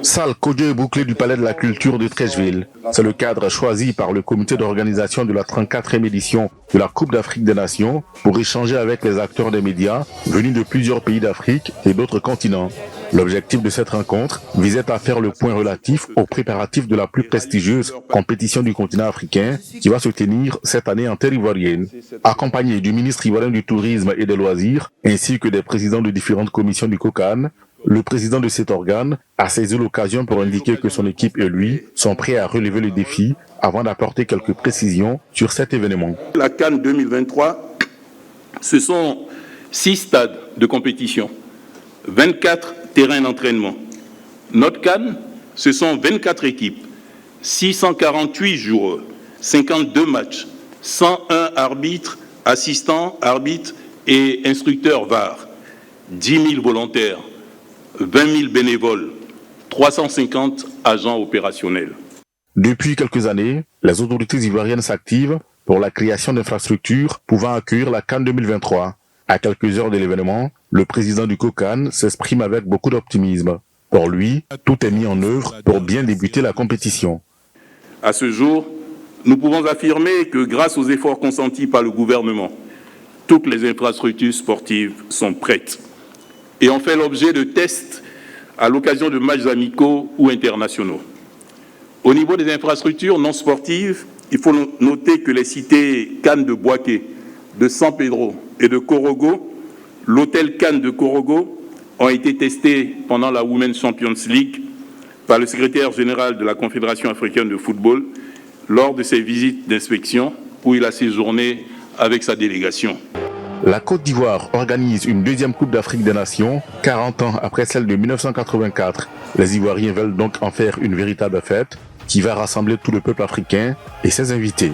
Salle Kodjo bouclée du Palais de la Culture de Treichville. C'est le cadre choisi par le comité d'organisation de la 34e édition de la Coupe d'Afrique des Nations pour échanger avec les acteurs des médias venus de plusieurs pays d'Afrique et d'autres continents. L'objectif de cette rencontre visait à faire le point relatif aux préparatifs de la plus prestigieuse compétition du continent africain qui va se tenir cette année en terre ivoirienne. Accompagné du ministre ivoirien du Tourisme et des Loisirs ainsi que des présidents de différentes commissions du COCAN, le président de cet organe a saisi l'occasion pour indiquer que son équipe et lui sont prêts à relever le défi avant d'apporter quelques précisions sur cet événement. La CAN 2023, ce sont 6 stades de compétition, 24 terrains d'entraînement. Notre CAN, ce sont 24 équipes, 648 joueurs, 52 matchs, 101 arbitres, assistants, arbitres et instructeurs VAR, 10 000 volontaires, 20 000 bénévoles, 350 agents opérationnels. Depuis quelques années, les autorités ivoiriennes s'activent pour la création d'infrastructures pouvant accueillir la CAN 2023. À quelques heures de l'événement, le président du COCAN s'exprime avec beaucoup d'optimisme. Pour lui, tout est mis en œuvre pour bien débuter la compétition. À ce jour, nous pouvons affirmer que grâce aux efforts consentis par le gouvernement, toutes les infrastructures sportives sont prêtes et ont fait l'objet de tests à l'occasion de matchs amicaux ou internationaux. Au niveau des infrastructures non sportives, il faut noter que les cités Cannes de Boaké, de San Pedro et de Korogo, l'hôtel Cannes de Korogo, ont été testés pendant la Women's Champions League par le secrétaire général de la Confédération africaine de football lors de ses visites d'inspection où il a séjourné avec sa délégation. La Côte d'Ivoire organise une deuxième Coupe d'Afrique des Nations, 40 ans après celle de 1984. Les Ivoiriens veulent donc en faire une véritable fête qui va rassembler tout le peuple africain et ses invités.